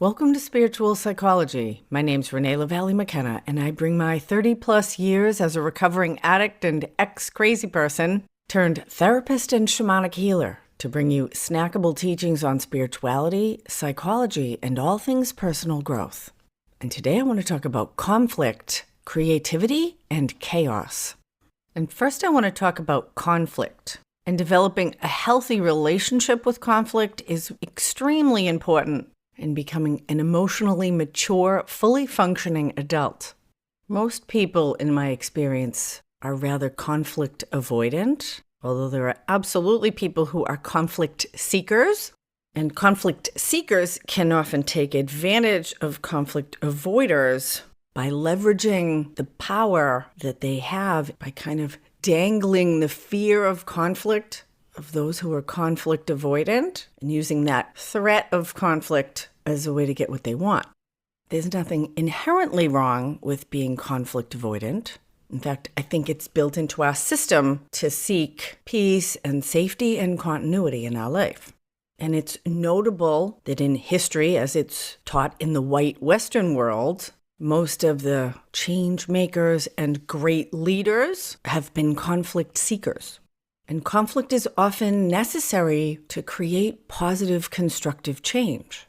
Welcome to Spiritual Psychology. My name's Renee McKenna, and I bring my 30-plus years as a recovering addict and ex-crazy person turned therapist and shamanic healer to bring you snackable teachings on spirituality, psychology, and all things personal growth. And today I want to talk about conflict, creativity, and chaos. And first I want to talk about conflict. And developing a healthy relationship with conflict is extremely important in becoming an emotionally mature, fully functioning adult. Most people, in my experience, are rather conflict avoidant, although there are absolutely people who are conflict seekers. And conflict seekers can often take advantage of conflict avoiders by leveraging the power that they have by kind of dangling the fear of conflict of those who are conflict avoidant and using that threat of conflict as a way to get what they want. There's nothing inherently wrong with being conflict avoidant. In fact, I think it's built into our system to seek peace and safety and continuity in our life. And it's notable that in history, as it's taught in the white Western world, most of the change makers and great leaders have been conflict seekers. And conflict is often necessary to create positive, constructive change.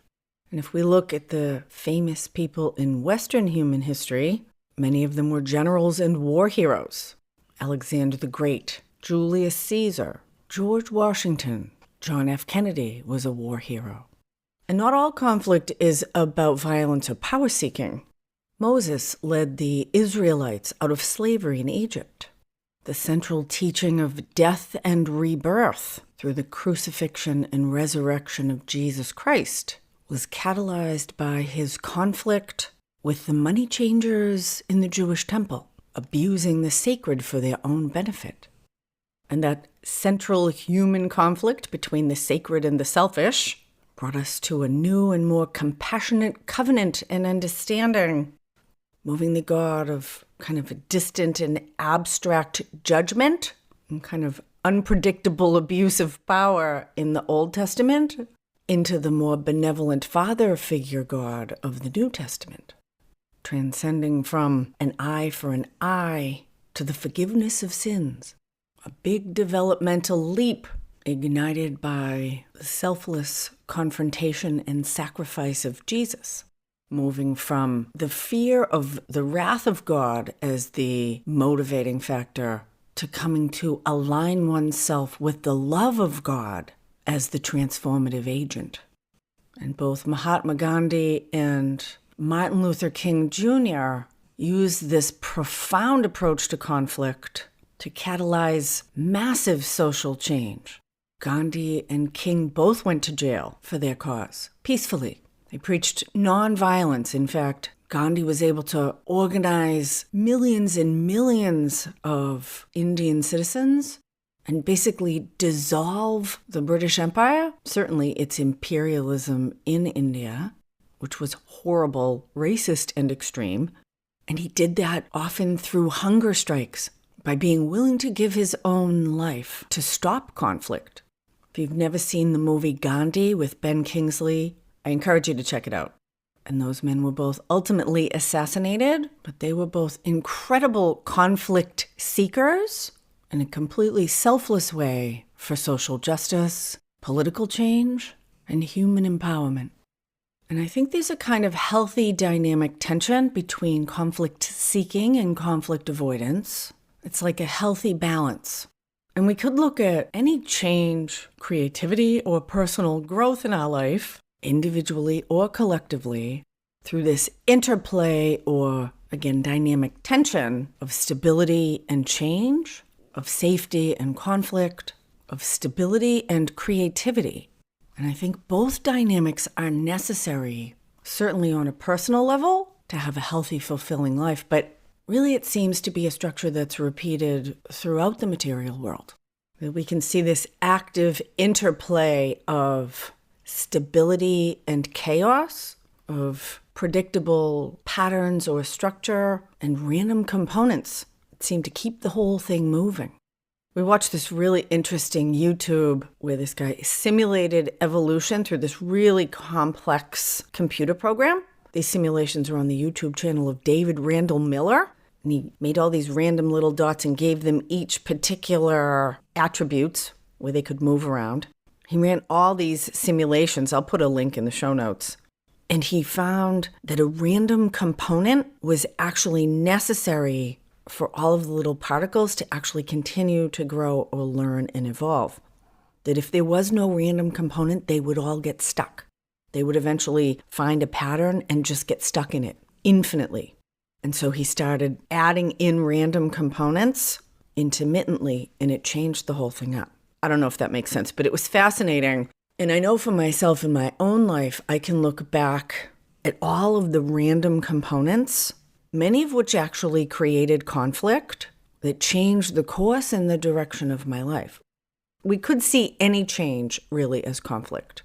And if we look at the famous people in Western human history, many of them were generals and war heroes. Alexander the Great, Julius Caesar, George Washington, John F. Kennedy was a war hero. And not all conflict is about violence or power seeking. Moses led the Israelites out of slavery in Egypt. The central teaching of death and rebirth through the crucifixion and resurrection of Jesus Christ was catalyzed by his conflict with the money changers in the Jewish temple, abusing the sacred for their own benefit. And that central human conflict between the sacred and the selfish brought us to a new and more compassionate covenant and understanding, moving the God of kind of a distant and abstract judgment and kind of unpredictable abuse of power in the Old Testament into the more benevolent father figure God of the New Testament, transcending from an eye for an eye to the forgiveness of sins, a big developmental leap ignited by the selfless confrontation and sacrifice of Jesus, moving from the fear of the wrath of God as the motivating factor to coming to align oneself with the love of God as the transformative agent. And both Mahatma Gandhi and Martin Luther King Jr. used this profound approach to conflict to catalyze massive social change. Gandhi and King both went to jail for their cause, peacefully. They preached nonviolence. In fact, Gandhi was able to organize millions and millions of Indian citizens and basically dissolve the British Empire, certainly its imperialism in India, which was horrible, racist, and extreme. And he did that often through hunger strikes, by being willing to give his own life to stop conflict. If you've never seen the movie Gandhi with Ben Kingsley, I encourage you to check it out. And those men were both ultimately assassinated, but they were both incredible conflict seekers in a completely selfless way for social justice, political change, and human empowerment. And I think there's a kind of healthy dynamic tension between conflict seeking and conflict avoidance. It's like a healthy balance. And we could look at any change, creativity, or personal growth in our life, individually or collectively, through this interplay or, again, dynamic tension of stability and change, of safety and conflict, of stability and creativity. And I think both dynamics are necessary, certainly on a personal level, to have a healthy, fulfilling life, but really it seems to be a structure that's repeated throughout the material world. That we can see this active interplay of stability and chaos, of predictable patterns or structure and random components that seem to keep the whole thing moving. We watched this really interesting YouTube where this guy simulated evolution through this really complex computer program. These simulations are on the YouTube channel of David Randall Miller. And he made all these random little dots and gave them each particular attributes where they could move around. He ran all these simulations. I'll put a link in the show notes. And he found that a random component was actually necessary for all of the little particles to actually continue to grow or learn and evolve. That if there was no random component, they would all get stuck. They would eventually find a pattern and just get stuck in it infinitely. And so he started adding in random components intermittently, and it changed the whole thing up. I don't know if that makes sense, but it was fascinating. And I know for myself in my own life, I can look back at all of the random components, many of which actually created conflict that changed the course and the direction of my life. We could see any change really as conflict.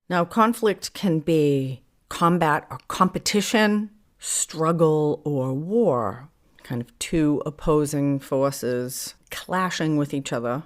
Now, conflict can be combat or competition, struggle or war, kind of two opposing forces clashing with each other.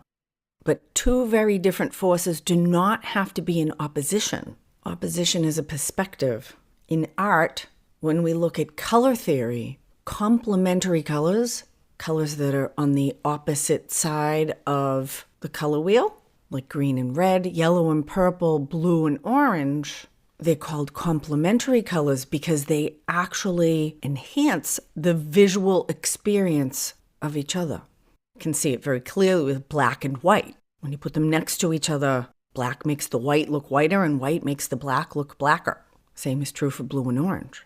But two very different forces do not have to be in opposition. Opposition is a perspective. In art, when we look at color theory, complementary colors, colors that are on the opposite side of the color wheel, like green and red, yellow and purple, blue and orange, they're called complementary colors because they actually enhance the visual experience of each other. You can see it very clearly with black and white. When you put them next to each other, black makes the white look whiter and white makes the black look blacker. Same is true for blue and orange.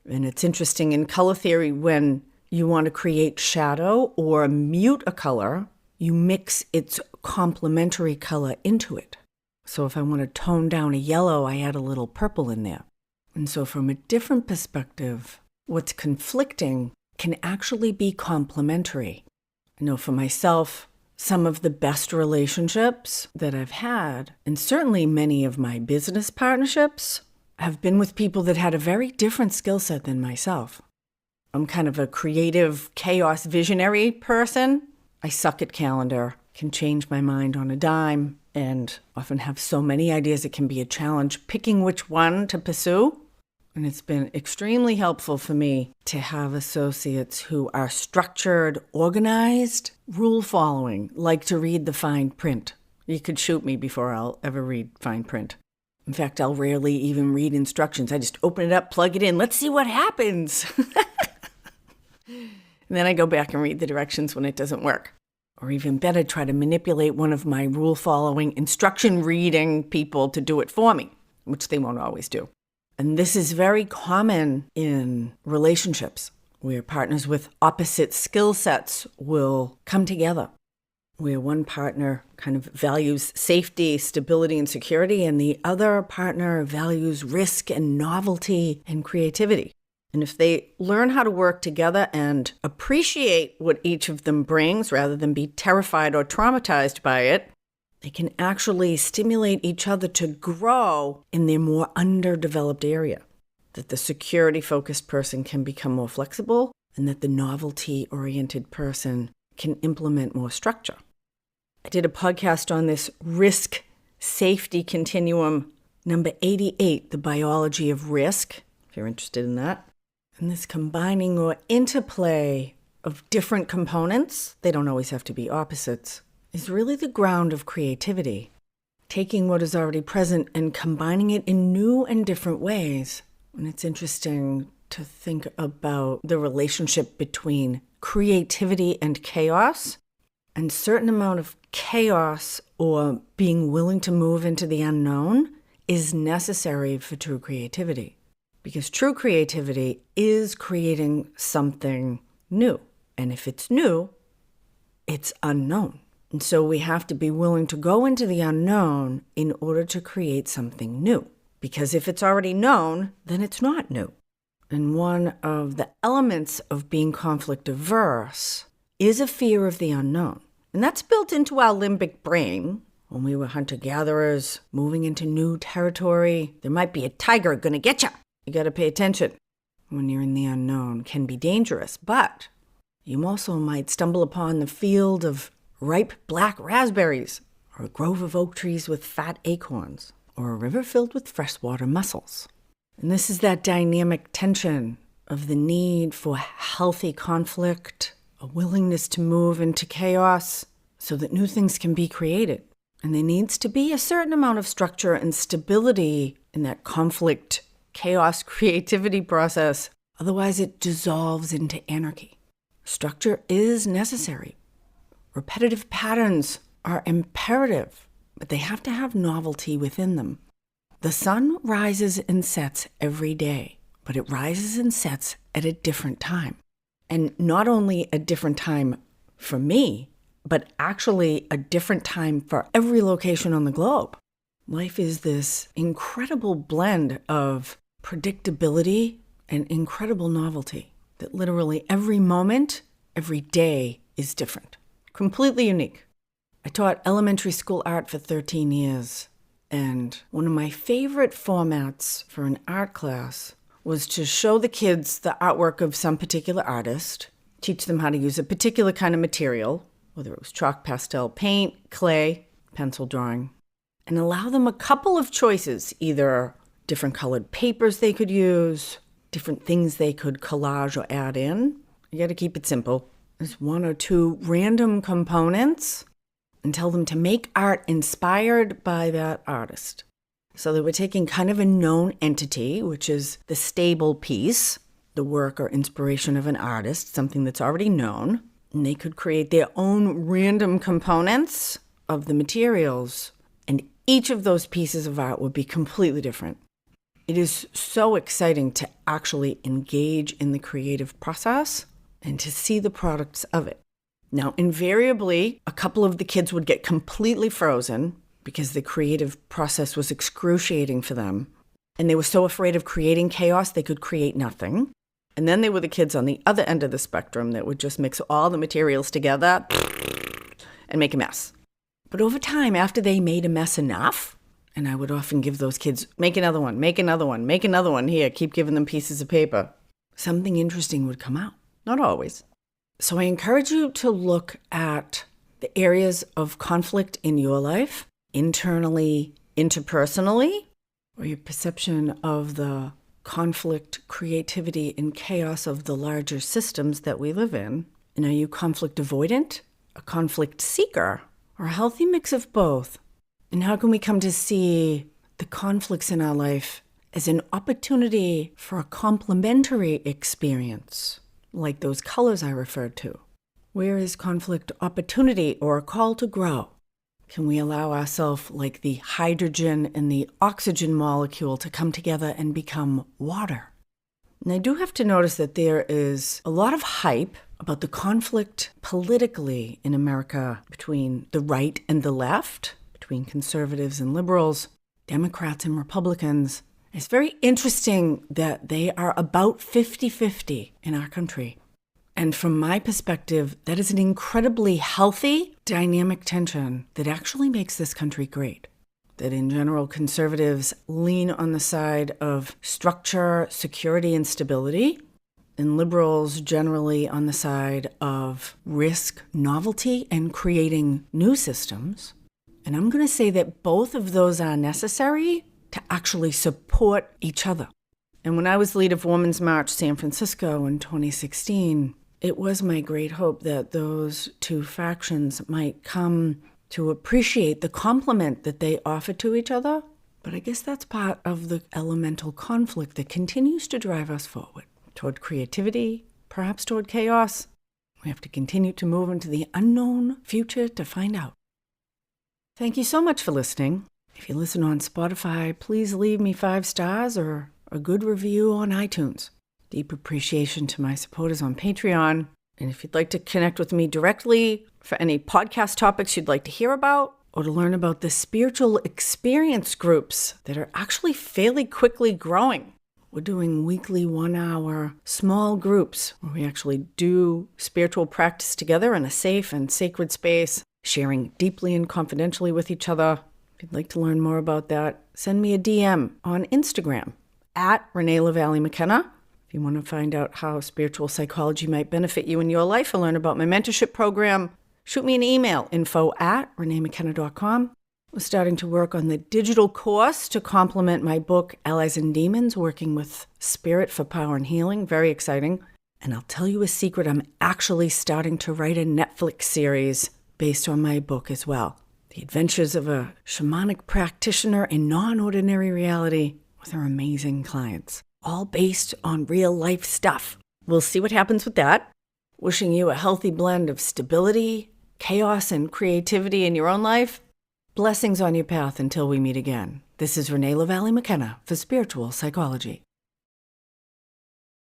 And it's interesting in color theory, when you want to create shadow or mute a color, you mix its complementary color into it. So if I want to tone down a yellow, I add a little purple in there. And so from a different perspective, what's conflicting can actually be complementary. I know for myself, some of the best relationships that I've had, and certainly many of my business partnerships, have been with people that had a very different skill set than myself. I'm kind of a creative, chaos visionary person. I suck at calendar, can change my mind on a dime, and often have so many ideas it can be a challenge picking which one to pursue. And it's been extremely helpful for me to have associates who are structured, organized, rule-following, like to read the fine print. You could shoot me before I'll ever read fine print. In fact, I'll rarely even read instructions. I just open it up, plug it in, let's see what happens. And then I go back and read the directions when it doesn't work. Or even better, try to manipulate one of my rule-following, instruction-reading people to do it for me, which they won't always do. And this is very common in relationships, where partners with opposite skill sets will come together, where one partner kind of values safety, stability, and security, and the other partner values risk and novelty and creativity. And if they learn how to work together and appreciate what each of them brings rather than be terrified or traumatized by it, they can actually stimulate each other to grow in their more underdeveloped area. That the security-focused person can become more flexible, and that the novelty-oriented person can implement more structure. I did a podcast on this risk safety continuum, number 88, the biology of risk, if you're interested in that. And this combining or interplay of different components, they don't always have to be opposites, is really the ground of creativity. Taking what is already present and combining it in new and different ways. And it's interesting to think about the relationship between creativity and chaos. And certain amount of chaos or being willing to move into the unknown is necessary for true creativity. Because true creativity is creating something new. And if it's new, it's unknown. And so we have to be willing to go into the unknown in order to create something new. Because if it's already known, then it's not new. And one of the elements of being conflict averse is a fear of the unknown. And that's built into our limbic brain. When we were hunter-gatherers, moving into new territory, there might be a tiger gonna get you. You got to pay attention. When you're in the unknown, can be dangerous, but you also might stumble upon the field of ripe black raspberries, or a grove of oak trees with fat acorns, or a river filled with freshwater mussels. And this is that dynamic tension of the need for healthy conflict, a willingness to move into chaos so that new things can be created. And there needs to be a certain amount of structure and stability in that conflict, chaos, creativity process. Otherwise, it dissolves into anarchy. Structure is necessary. Repetitive patterns are imperative, but they have to have novelty within them. The sun rises and sets every day, but it rises and sets at a different time. And not only a different time for me, but actually a different time for every location on the globe. Life is this incredible blend of predictability and incredible novelty that literally every moment, every day is different. Completely unique. I taught elementary school art for 13 years, and one of my favorite formats for an art class was to show the kids the artwork of some particular artist, teach them how to use a particular kind of material, whether it was chalk, pastel, paint, clay, pencil drawing, and allow them a couple of choices, either different colored papers they could use, different things they could collage or add in. You got to keep it simple. There's one or two random components and tell them to make art inspired by that artist. So they were taking kind of a known entity, which is the stable piece, the work or inspiration of an artist, something that's already known, and they could create their own random components of the materials, and each of those pieces of art would be completely different. It is so exciting to actually engage in the creative process and to see the products of it. Now, invariably, a couple of the kids would get completely frozen because the creative process was excruciating for them. And they were so afraid of creating chaos, they could create nothing. And then there were the kids on the other end of the spectrum that would just mix all the materials together and make a mess. But over time, after they made a mess enough, and I would often give those kids, make another one, make another one, make another one, here, keep giving them pieces of paper, something interesting would come out. Not always. So I encourage you to look at the areas of conflict in your life, internally, interpersonally, or your perception of the conflict, creativity, and chaos of the larger systems that we live in. And are you conflict avoidant, a conflict seeker, or a healthy mix of both? And how can we come to see the conflicts in our life as an opportunity for a complementary experience, like those colors I referred to? Where is conflict opportunity or a call to grow? Can we allow ourselves, like the hydrogen and the oxygen molecule, to come together and become water? And I do have to notice that there is a lot of hype about the conflict politically in America between the right and the left, between conservatives and liberals, Democrats and Republicans. It's very interesting that they are about 50-50 in our country. And from my perspective, that is an incredibly healthy, dynamic tension that actually makes this country great. That in general, conservatives lean on the side of structure, security, and stability, and liberals generally on the side of risk, novelty, and creating new systems. And I'm going to say that both of those are necessary to actually support each other. And when I was lead of Women's March San Francisco in 2016, it was my great hope that those two factions might come to appreciate the complement that they offer to each other. But I guess that's part of the elemental conflict that continues to drive us forward toward creativity, perhaps toward chaos. We have to continue to move into the unknown future to find out. Thank you so much for listening. If you listen on Spotify, please leave me 5 stars or a good review on iTunes. Deep appreciation to my supporters on Patreon. And if you'd like to connect with me directly for any podcast topics you'd like to hear about, or to learn about the spiritual experience groups that are actually fairly quickly growing. We're doing weekly 1-hour small groups where we actually do spiritual practice together in a safe and sacred space, sharing deeply and confidentially with each other. If you'd like to learn more about that, send me a DM on Instagram at Renee McKenna. If you want to find out how spiritual psychology might benefit you in your life or learn about my mentorship program, shoot me an email, info@reneemckenna.com. We're starting to work on the digital course to complement my book, Allies and Demons, Working with Spirit for Power and Healing. Very exciting. And I'll tell you a secret, I'm actually starting to write a Netflix series based on my book as well. The Adventures of a Shamanic Practitioner in Non-Ordinary Reality with her amazing clients. All based on real life stuff. We'll see what happens with that. Wishing you a healthy blend of stability, chaos, and creativity in your own life. Blessings on your path until we meet again. This is Renee McKenna for Spiritual Psi-Kology.